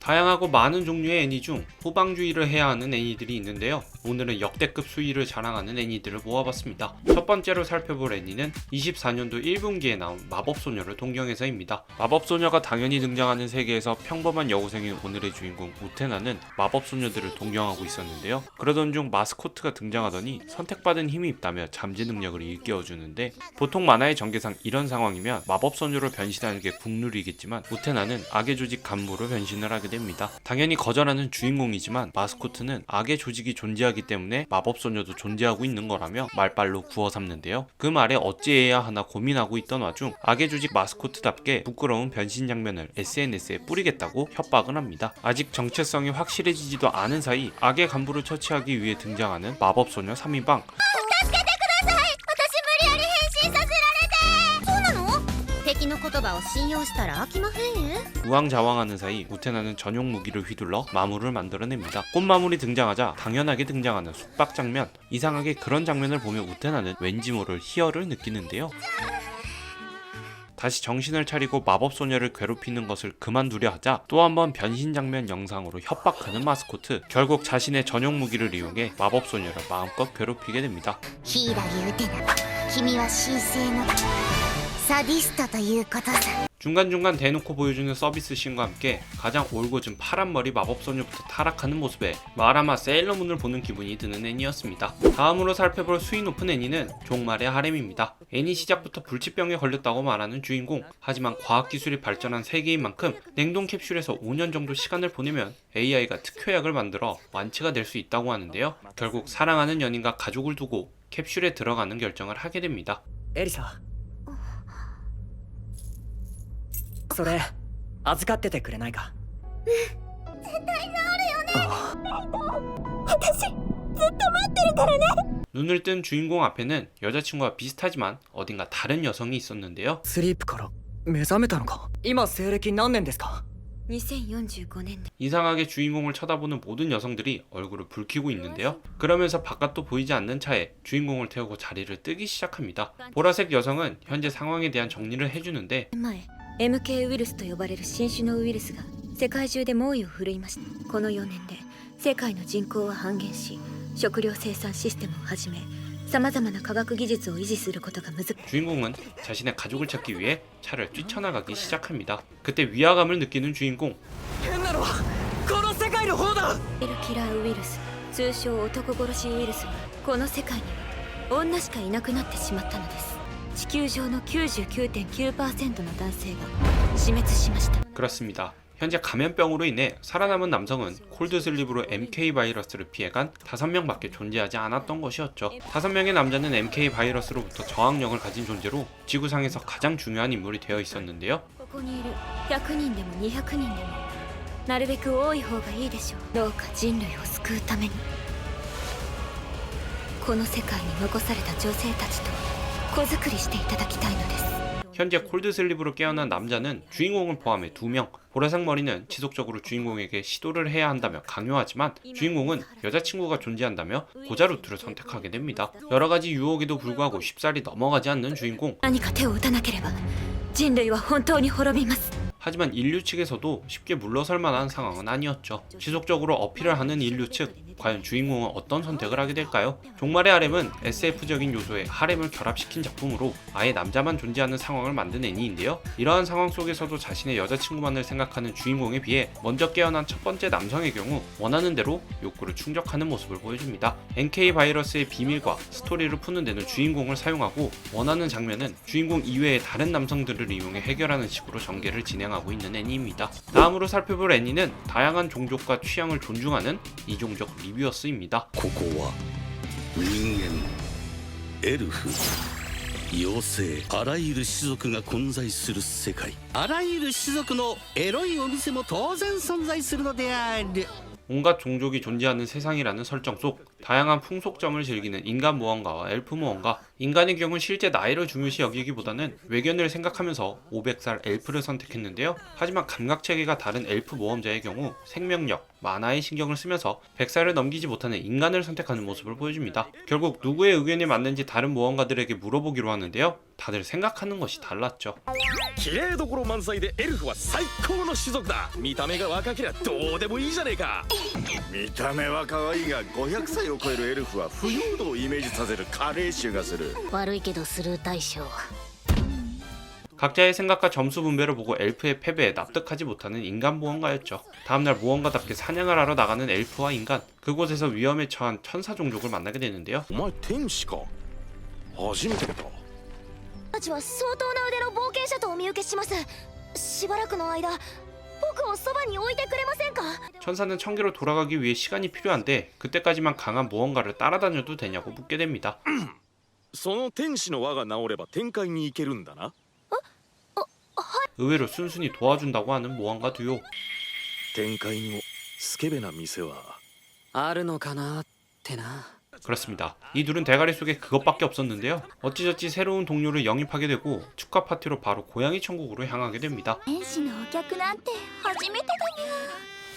다양하고 많은 종류의 애니 중 후방주의를 해야 하는 애니들이 있는데요. 오늘은 역대급 수위를 자랑하는 애니들을 모아봤습니다. 첫 번째로 살펴볼 애니는 24년도 1분기에 나온 마법소녀를 동경해서입니다. 마법소녀가 당연히 등장하는 세계에서 평범한 여고생인 오늘의 주인공 우테나는 마법소녀들을 동경하고 있었는데요. 그러던 중 마스코트가 등장하더니 선택받은 힘이 있다며 잠재 능력을 일깨워주는데, 보통 만화의 전개상 이런 상황이면 마법소녀로 변신하는 게 국룰이겠지만 우테나는 악의 조직 간부로 변신을 하게 됩니다. 당연히 거절하는 주인공이지만 마스코트는 악의 조직이 존재하기 때문에 마법소녀도 존재하고 있는 거라며 말빨로 구워 삼는데요. 그 말에 어찌해야 하나 고민하고 있던 와중 악의 조직 마스코트답게 부끄러운 변신 장면을 SNS에 뿌리겠다고 협박을 합니다. 아직 정체성이 확실해지지도 않은 사이 악의 간부를 처치하기 위해 등장하는 마법소녀 3인방. 우왕좌왕하는 사이 우테나는 전용 무기를 휘둘러 마물을 만들어냅니다. 꽃마물이 등장하자 당연하게 등장하는 숙박 장면. 이상하게 그런 장면을 보면 우테나는 왠지 모를 희열을 느끼는데요. 다시 정신을 차리고 마법소녀를 괴롭히는 것을 그만두려 하자 또 한번 변신 장면 영상으로 협박하는 마스코트. 결국 자신의 전용 무기를 이용해 마법소녀를 마음껏 괴롭히게 됩니다. 중간중간 대놓고 보여주는 서비스씬과 함께 가장 올곧은 파란머리 마법소녀부터 타락하는 모습에 마라마 세일러문을 보는 기분이 드는 애니였습니다. 다음으로 살펴볼 수위 높은 애니는 종말의 하렘입니다. 애니 시작부터 불치병에 걸렸다고 말하는 주인공. 하지만 과학기술이 발전한 세계인 만큼 냉동 캡슐에서 5년 정도 시간을 보내면 AI가 특효약을 만들어 완치가 될 수 있다고 하는데요. 결국 사랑하는 연인과 가족을 두고 캡슐에 들어가는 결정을 하게 됩니다. 에리사, それ預かっててくれないか。絶対治るよね。私ずっと待ってるからね。 눈을 뜬 주인공 앞에는 여자친구와 비슷하지만 어딘가 다른 여성이 있었는데요. スリープから目覚めたのか。今西暦何年ですか。2045年 이상하게 주인공을 쳐다보는 모든 여성들이 얼굴을 붉히고 있는데요. 그러면서 바깥도 보이지 않는 차에 주인공을 태우고 자리를 뜨기 시작합니다. 보라색 여성은 현재 상황에 대한 정리를 해주는데, 前 MK ウイルスと呼ばれる新種のウイルスが世界中で猛威を振るいました。この4年で世界の人口は半減し、食料生産システムをはじめ様々な科学技術を維持することが難しい。 주인공은 자신의 가족을 찾기 위해 차를 뛰쳐나가기 시작합니다. 그때 위화감을 느끼는 주인공. 変なのはこの世界の方だ。キラーウイルス、通称男殺しウイルスはこの世界には女しかいなくなってしまったのです。地球上の 99.9% の男性が死滅しました。 그렇습니다. 현재 감염병으로 인해 살아남은 남성은 콜드슬립으로 MK 바이러스를 피해간 5명밖에 존재하지 않았던 것이었죠. 5명의 남자는 MK 바이러스로부터 저항력을 가진 존재로 지구상에서 가장 중요한 인물이 되어 있었는데요. ここにいる100人でも200人でもなるべく多い方がいいでしょう。どうか人類を救うためにこの世界に残された女性たちと子作りしていただきたいのです。 현재 콜드슬립으로 깨어난 남자는 주인공을 포함해 2명. 보라색 머리는 지속적으로 주인공에게 시도를 해야 한다며 강요하지만 주인공은 여자친구가 존재한다며 고자 루트를 선택하게 됩니다. 여러가지 유혹에도 불구하고 쉽사리 넘어가지 않는 주인공. 何か手を打たなければ人類は本当に滅びます。 하지만 인류 측에서도 쉽게 물러설 만한 상황은 아니었죠. 지속적으로 어필을 하는 인류 측. 과연 주인공은 어떤 선택을 하게 될까요? 종말의 하렘은 SF적인 요소에 하렘을 결합시킨 작품으로 아예 남자만 존재하는 상황을 만든 애니인데요. 이러한 상황 속에서도 자신의 여자친구만을 생각하는 주인공에 비해 먼저 깨어난 첫 번째 남성의 경우 원하는 대로 욕구를 충족하는 모습을 보여줍니다. NK 바이러스의 비밀과 스토리를 푸는 데는 주인공을 사용하고 원하는 장면은 주인공 이외의 다른 남성들을 이용해 해결하는 식으로 전개를 진행하고 있는 애니입니다. 다음으로 살펴볼 애니는 다양한 종족과 취향을 존중하는 이종적 리뷰어스입니다. ここは人間エルフ妖精あらゆる種族が混在する世界。あらゆる種族のエロいお店も当然存在するのである。 온갖 종족이 존재하는 세상이라는 설정 속 다양한 풍속점을 즐기는 인간 모험가와 엘프 모험가. 인간의 경우 실제 나이를 중요시 여기기보다는 외견을 생각하면서 500살 엘프를 선택했는데요. 하지만 감각체계가 다른 엘프 모험자의 경우 생명력, 만화에 신경을 쓰면서 100살을 넘기지 못하는 인간을 선택하는 모습을 보여줍니다. 결국 누구의 의견이 맞는지 다른 모험가들에게 물어보기로 하는데요. 다들 생각하는 것이 달랐죠. 綺麗どころ満載でエルフは最高の種族だ。見た目が若けりゃどうでもいいじゃねえか。見た目は可愛いが500歳を超えるエルフは腐葉土をイメージさせる加齢臭がする。悪いけどスルー対象。 각자의 생각과 점수 분배를 보고 엘프의 패배에 납득하지 못하는 인간 모험가였죠. 다음날 모험가답게 사냥을 하러 나가는 엘프와 인간, 그곳에서 위험에 처한 천사 종족을 만나게 되는데요. お前天使か。初めて見た。たちは相当な腕の冒険者とお見受けします。しばらくの間、僕をそばに置いてくれませんか？ 천사는 청계로 돌아가기 위해 시간이 필요한데 그때까지만 강한 모험가를 따라다녀도 되냐고 묻게 됩니다. その天使の輪が治れば天界に行けるんだな。 의외로 순순히 도와준다고 하는 모험가 듀오. 天界にもスケベな店はあるのかなってな。 그렇습니다. 이 둘은 대가리 속에 그것밖에 없었는데요. 어찌저찌 새로운 동료를 영입하게 되고 축하 파티로 바로 고양이 천국으로 향하게 됩니다. 天使のお客なんて初めてだにゃ。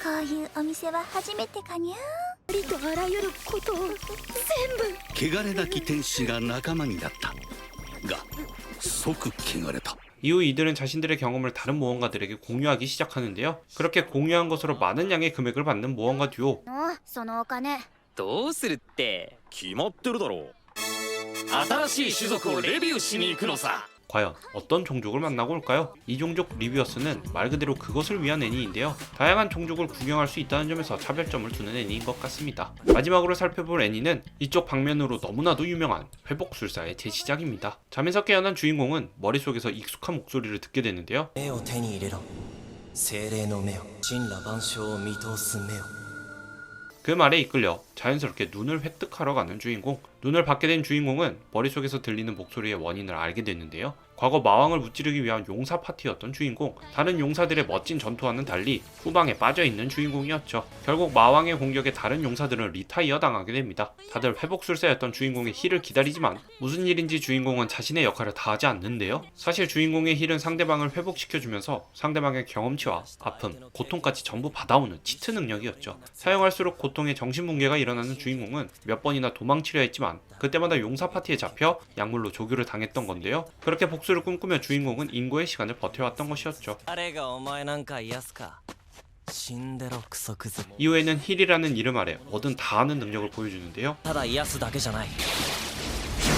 こういうお店は初めてかにゃ。ありとあらゆることを全部。汚れなき天使が仲間になったが即汚れた 이후 이들은 자신들의 경험을 다른 모험가들에게 공유하기 시작하는데요. 그렇게 공유한 것으로 많은 양의 금액을 받는 모험가 듀오. そのお金。どうするって。決まってるだろう。新しい種族をレビューしに行くのさ。 과연 어떤 종족을 만나고 올까요? 이 종족 리뷰어스는 말 그대로 그것을 위한 애니인데요. 다양한 종족을 구경할 수 있다는 점에서 차별점을 두는 애니인 것 같습니다. 마지막으로 살펴볼 애니는 이쪽 방면으로 너무나도 유명한 회복술사의 재시작입니다. 잠에서 깨어난 주인공은 머릿속에서 익숙한 목소리를 듣게 되는데요. 目を手に入れろ精霊の目を神羅万象を見通す目を 그 말에 이끌려 자연스럽게 눈을 획득하러 가는 주인공. 눈을 받게 된 주인공은 머릿속에서 들리는 목소리의 원인을 알게 됐는데요. 과거 마왕을 무찌르기 위한 용사 파티였던 주인공. 다른 용사들의 멋진 전투와는 달리 후방에 빠져있는 주인공이었죠. 결국 마왕의 공격에 다른 용사들은 리타이어 당하게 됩니다. 다들 회복술사였던 주인공의 힐을 기다리지만 무슨 일인지 주인공은 자신의 역할을 다하지 않는데요. 사실 주인공의 힐은 상대방을 회복시켜주면서 상대방의 경험치와 아픔, 고통까지 전부 받아오는 치트 능력이었죠. 사용할수록 고통의 정신붕괴가 일어나는 주인공은 몇 번이나 도망치려 했지만 그때마다 용사 파티에 잡혀 약물로 조교를 당했던 건데요. 그렇게 복수를 꿈꾸며 주인공은 인고의 시간을 버텨왔던 것이었죠. 誰がお前なんか癒すか死んでろクソクズ 이후에는 힐이라는 이름 아래 뭐든 다 하는 능력을 보여주는데요. ただ癒すだけじゃない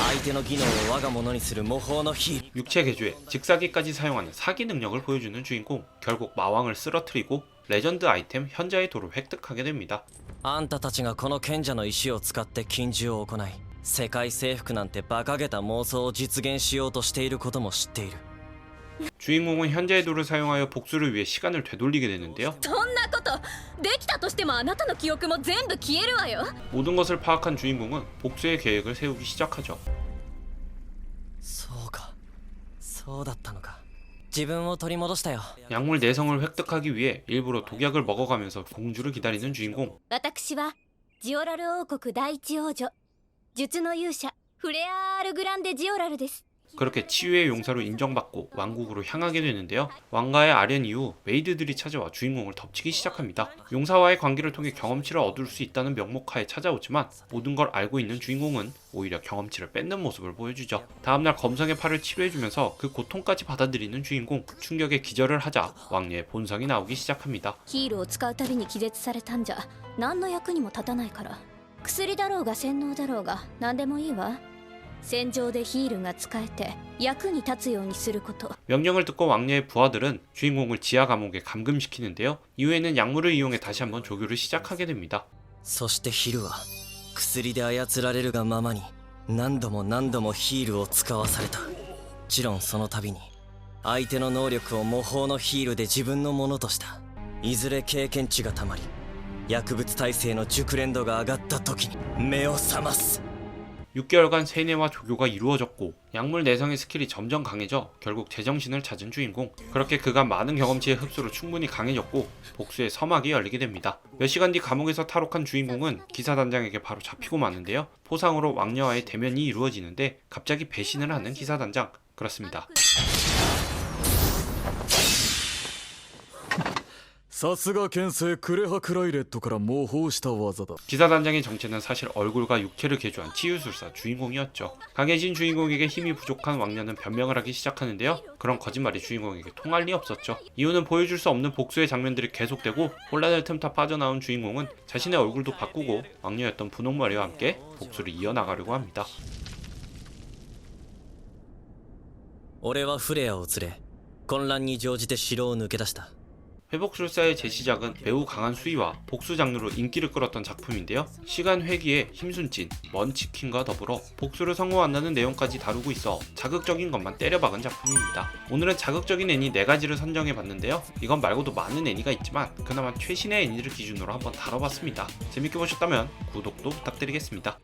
相手の技能を我が物にする模倣のヒール 육체 개조에 직사기까지 사용하는 사기 능력을 보여주는 주인공. 결국 마왕을 쓰러뜨리고 레전드 아이템 현자의 돌을 획득하게 됩니다. あんたたちがこの賢者の石を使って禁獣を行い世界征服なんて馬鹿げた妄想を実現しようとしていることも知っている 주인공은 현자의 돌을 사용하여 복수를 위해 시간을 되돌리게 되는데요. そんなことできたとしてもあなたの記憶も全部消えるわよ。 모든 것을 파악한 주인공은 복수의 계획을 세우기 시작하죠. そうかそうだったのか自分を取り戻したよ 약물 내성을 획득하기 위해 일부러 독약을 먹어가면서 공주를 기다리는 주인공. 私はジオラル王国第一王女術の勇者フレアール・グランデ・ジオラルです。 그렇게 치유의 용사로 인정받고 왕국으로 향하게 되는데요. 왕가의 아련 이후 메이드들이 찾아와 주인공을 덮치기 시작합니다. 용사와의 관계를 통해 경험치를 얻을 수 있다는 명목하에 찾아오지만 모든 걸 알고 있는 주인공은 오히려 경험치를 뺏는 모습을 보여주죠. 다음날 검성의 팔을 치료해주면서 그 고통까지 받아들이는 주인공. 충격에 기절을 하자 왕녀의 본성이 나오기 시작합니다. ヒールを使うたびに気絶されたんじゃ何の役にも立たないから薬だろうが洗脳だろうが何でもいいわ。戦場でヒールが使えて役に立つようにすること。 명령을 듣고 왕녀의 부하들은 주인공을 지하 감옥에 감금시키는데요. 이후에는 약물을 이용해 다시 한번 조교를 시작하게 됩니다. そしてヒルは薬で操られるがままに何度も何度もヒールを使わされたもちろんその度に相手の能力を模倣のヒールで自分のものとしたいずれ経験値がたまり薬物耐性の熟練度が上がった時に目を覚ます 6개월간 세뇌와 조교가 이루어졌고 약물 내성의 스킬이 점점 강해져 결국 제정신을 찾은 주인공. 그렇게 그간 많은 경험치의 흡수로 충분히 강해졌고 복수의 서막이 열리게 됩니다. 몇 시간 뒤 감옥에서 탈옥한 주인공은 기사단장에게 바로 잡히고 마는데요. 포상으로 왕녀와의 대면이 이루어지는데 갑자기 배신을 하는 기사단장. 그렇습니다. さすが剣聖クレハクライレットから模倣した技だ。 기사단장의 정체는 사실 얼굴과 육체를 개조한 치유술사 주인공이었죠. 강해진 주인공에게 힘이 부족한 왕녀는 변명을 하기 시작하는데요. 그런 거짓말이 주인공에게 통할 리 없었죠. 이유는 보여줄 수 없는 복수의 장면들이 계속되고 혼란을 틈타 빠져나온 주인공은 자신의 얼굴도 바꾸고 왕녀였던 분홍머리와 함께 복수를 이어나가려고 합니다. 俺はフレアを連れ混乱に乗じて城を抜け出した。 회복술사의 재시작은 매우 강한 수위와 복수 장르로 인기를 끌었던 작품인데요. 시간 회귀에 힘순진, 먼치킨과 더불어 복수를 성공한다는 내용까지 다루고 있어 자극적인 것만 때려박은 작품입니다. 오늘은 자극적인 애니 4가지를 선정해봤는데요. 이건 말고도 많은 애니가 있지만 그나마 최신의 애니를 기준으로 한번 다뤄봤습니다. 재밌게 보셨다면 구독도 부탁드리겠습니다.